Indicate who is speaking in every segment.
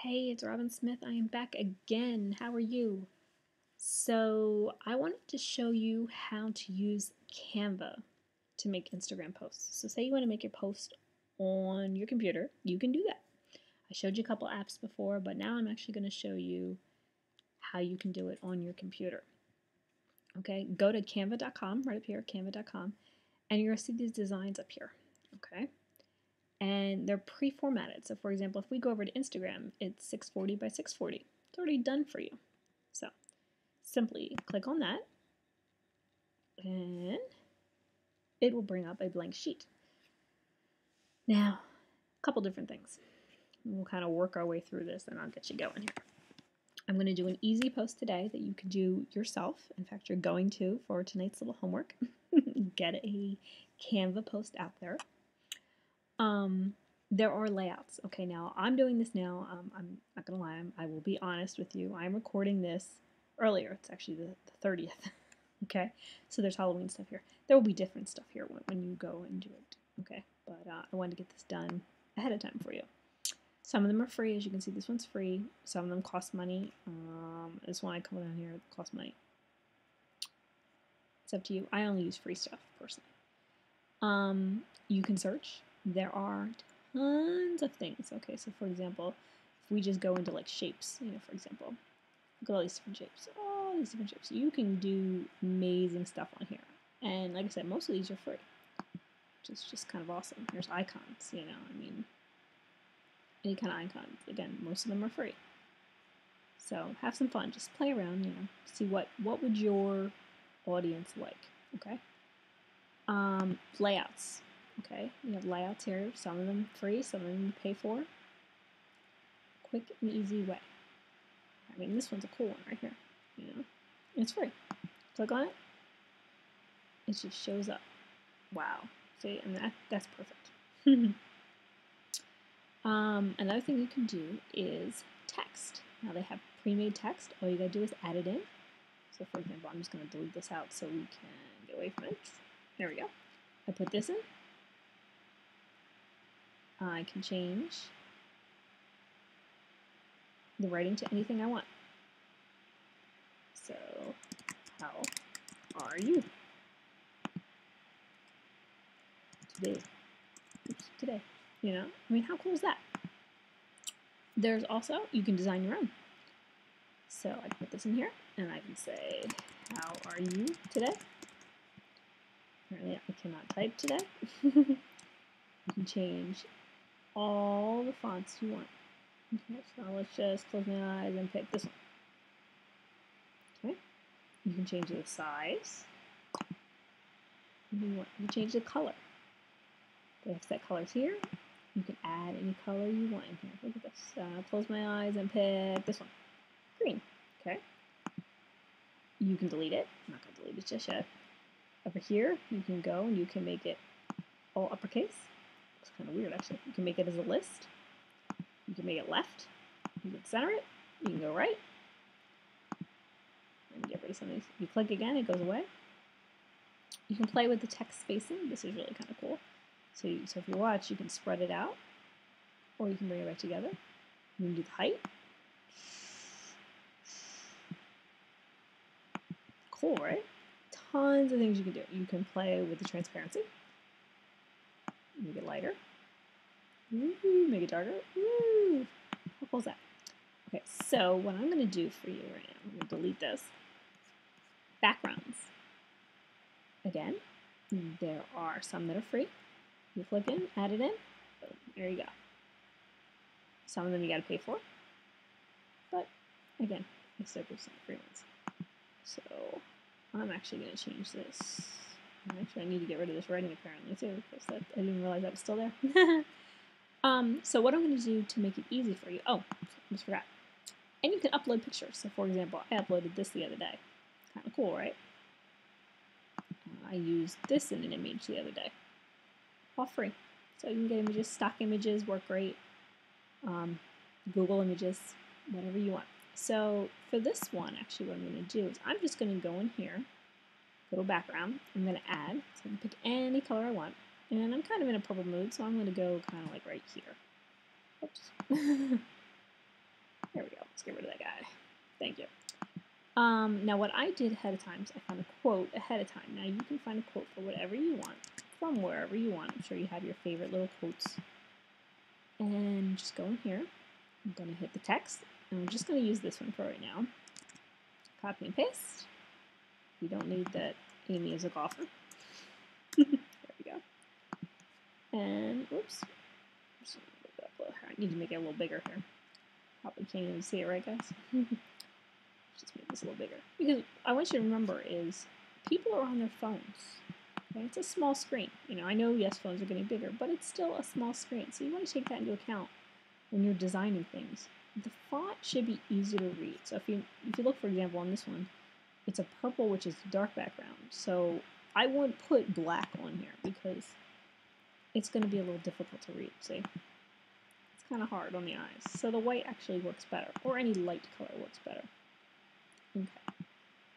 Speaker 1: Hey, it's Robin Smith. I am back again. How are you? So, I wanted to show you how to use Canva to make Instagram posts. So, say you want to make your post on your computer, you can do that. I showed you a couple apps before, but now I'm actually going to show you how you can do it on your computer. Okay, go to canva.com, right up here, canva.com, and you're going to see these designs up here. Okay, and they're pre-formatted. So for example, if we go over to Instagram, it's 640 by 640. It's already done for you. So simply click on that and it will bring up a blank sheet. Now, a couple different things. We'll kind of work our way through this and I'll get you going here. I'm going to do an easy post today that you can do yourself. In fact, you're going to for tonight's little homework. Get a Canva post out there. There are layouts. Okay, now I'm doing this now. I'm not gonna lie. I will be honest with you. I'm recording this earlier. It's actually the 30th. Okay, so there's Halloween stuff here. There will be different stuff here when you go and do it. Okay, but I wanted to get this done ahead of time for you. Some of them are free, as you can see. This one's free. Some of them cost money. This one I come down here costs money. It's up to you. I only use free stuff personally. You can search. There are tons of things. Okay, so for example, if we just go into like shapes, for example, look at all these different shapes. All these different shapes. You can do amazing stuff on here. And like I said, most of these are free, which is just kind of awesome. There's icons, I mean, any kind of icons. Again, most of them are free. So have some fun. Just play around, see what would your audience like, okay? Layouts. Okay, you have layouts here. Some of them free, some of them you pay for. Quick and easy way. I mean, this one's a cool one right here. It's free. Click on it. It just shows up. Wow. See, and that's perfect. Another thing you can do is text. Now they have pre-made text. All you gotta do is add it in. So for example, I'm just gonna delete this out so we can get away from it. There we go. I put this in. I can change the writing to anything I want. So, how are you today? Oops, today. I mean, how cool is that? There's also, you can design your own. So I can put this in here and I can say, how are you today? Apparently I cannot type today. You can change all the fonts you want. Okay, so let's just close my eyes and pick this one. Okay, you can change the size. You can change the color. They have set colors here. You can add any color you want in here. Look at this. Close my eyes and pick this one. Green. Okay. You can delete it. I'm not going to delete it just yet. Over here, you can go and you can make it all uppercase. It's kind of weird, actually. You can make it as a list. You can make it left. You can center it. You can go right. And get rid of some of these. You click again, it goes away. You can play with the text spacing. This is really kind of cool. So if you watch, you can spread it out, or you can bring it back together. You can do the height. Cool, right? Tons of things you can do. You can play with the transparency. Make it lighter. Ooh, make it darker. Ooh, how cool is that? Okay, so what I'm going to do for you right now, I'm going to delete this. Backgrounds. Again, there are some that are free. You click in, add it in, boom, there you go. Some of them you got to pay for, but again, I still do some free ones. So I'm actually going to change this. Actually, I need to get rid of this writing apparently too, because I didn't realize that was still there. So what I'm going to do to make it easy for you, oh, I just forgot. And you can upload pictures. So for example, I uploaded this the other day. Kind of cool, right? I used this in an image the other day. All free. So you can get images, stock images, work great. Google images, whatever you want. So for this one, actually what I'm going to do is I'm just going to go in here, go to background, I'm going to add, so I can pick any color I want, and I'm kind of in a purple mood, so I'm going to go kind of like right here. Oops. Thank you. Now what I did ahead of time is I found a quote ahead of time. Now you can find a quote for whatever you want, from wherever you want. I'm sure you have your favorite little quotes. And just go in here. I'm going to hit the text. And I'm just going to use this one for right now. Copy and paste. You don't need that Amy is a golfer. There we go. And, oops. I need to make it a little bigger here. Probably can't even see it, right, guys? Just make this a little bigger. Because I want you to remember is people are on their phones. Okay? It's a small screen. You know, I know, yes, phones are getting bigger, but it's still a small screen. So you want to take that into account when you're designing things. The font should be easy to read. So if you look, for example, on this one, it's a purple, which is dark background. So I wouldn't put black on here because it's going to be a little difficult to read. See? It's kind of hard on the eyes. So the white actually works better, or any light color works better. Okay.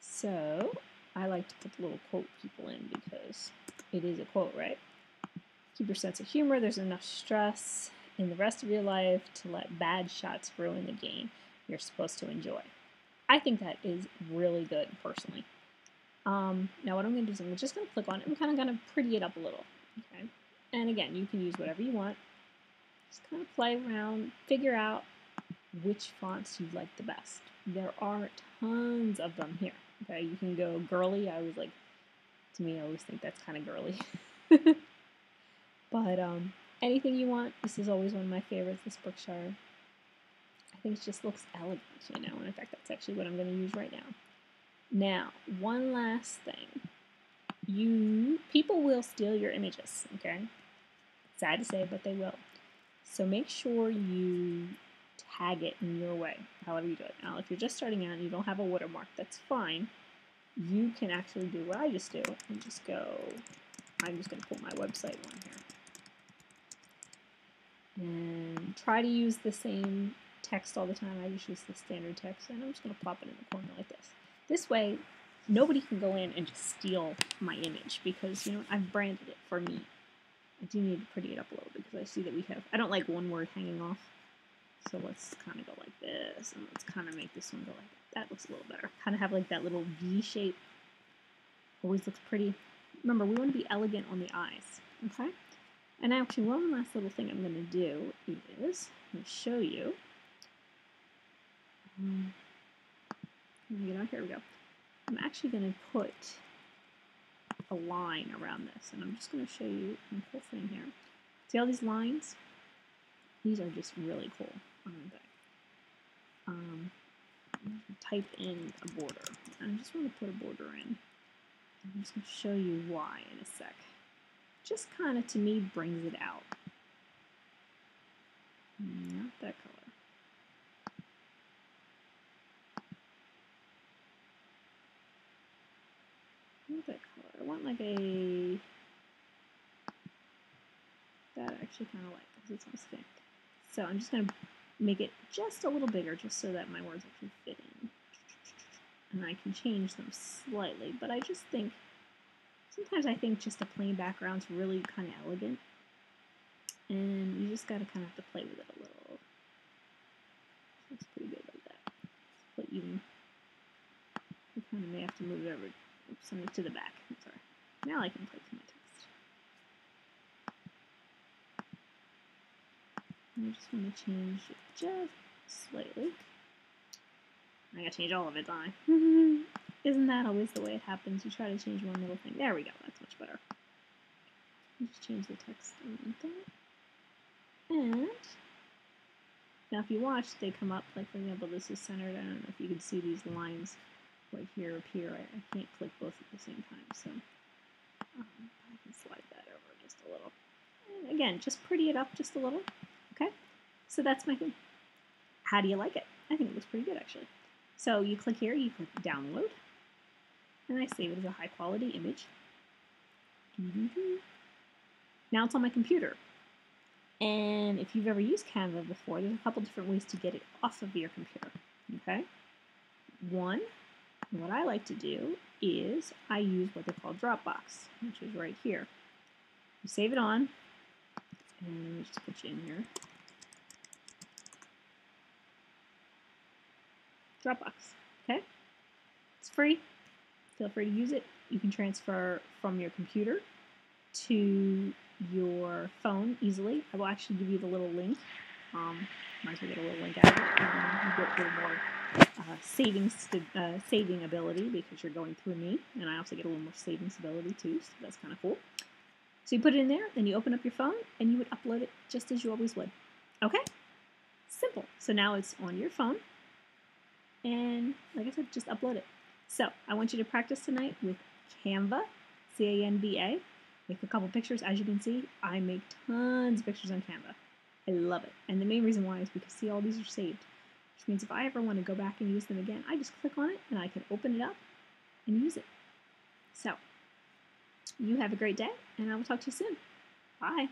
Speaker 1: So I like to put the little quote people in because it is a quote, right? Keep your sense of humor. There's enough stress in the rest of your life to let bad shots ruin the game you're supposed to enjoy. I think that is really good, personally. Now what I'm going to do is I'm just going to click on it. I'm kind of going to pretty it up a little. Okay. And again, you can use whatever you want. Just kind of play around, figure out which fonts you like the best. There are tons of them here. Okay, you can go girly. I always think that's kind of girly. But anything you want. This is always one of my favorites, this Berkshire. I think it just looks elegant, you know, and in fact, that's actually what I'm going to use right now. Now, one last thing. People will steal your images, okay? Sad to say, but they will. So make sure you tag it in your way, however you do it. Now, if you're just starting out and you don't have a watermark, that's fine. You can actually do what I just do and just go, I'm just going to put my website on here. And try to use the same text all the time. I just use the standard text, and I'm just going to pop it in the corner like this. This way, nobody can go in and just steal my image because, you know, I've branded it for me. I do need to pretty it up a little because I see that we have, I don't like one word hanging off. So let's kind of go like this, and let's kind of make this one go like that. That looks a little better. Kind of have like that little V shape. Always looks pretty. Remember, we want to be elegant on the eyes, okay? And actually, one last little thing I'm going to do is I'm going to show you. Here we go. I'm actually going to put a line around this, and I'm just going to show you the whole thing here. See all these lines? These are just really cool, aren't they? Type in a border. I just want to put a border in. I'm just going to show you why in a sec. Just kind of, to me, brings it out. Not that color. Not that color. I want like a... That I actually kind of like because it's on stamped. So I'm just going to make it just a little bigger just so that my words actually fit in. And I can change them slightly, but I just think, sometimes I think just a plain background's really kind of elegant. And you just got to kind of have to play with it a little. That's pretty good like that. But you kind of may have to move it over to the back. I'm sorry. Now I can play with my text. I just want to change it just slightly. I gotta change all of it, don't I? Isn't that always the way it happens? You try to change one little thing. There we go. That's much better. Just change the text a little bit. And now if you watch, they come up, like for example, this is centered. I don't know if you can see these lines right here appear. I can't click both at the same time, so I can slide that over just a little. And again, just pretty it up just a little. Okay, so that's my thing. How do you like it? I think it looks pretty good, actually. So you click here, you click download, and I save it as a high quality image. Now it's on my computer. And if you've ever used Canva before, there's a couple different ways to get it off of your computer. Okay? One, what I like to do is I use what they call Dropbox, which is right here. You save it on, and let me just put you in here. Dropbox. Okay? It's free. Feel free to use it. You can transfer from your computer to your phone easily. I will actually give you the little link. Might as well get a little link out of it. You get a little more saving ability because you're going through me, and I also get a little more savings ability too, so that's kind of cool. So you put it in there, then you open up your phone, and you would upload it just as you always would. Okay? Simple. So now it's on your phone, and like I said, just upload it. So I want you to practice tonight with Canva, C-A-N-V-A. Make a couple pictures. As you can see, I make tons of pictures on Canva. I love it. And the main reason why is because, see, all these are saved. Which means if I ever want to go back and use them again, I just click on it and I can open it up and use it. So, you have a great day, and I will talk to you soon. Bye.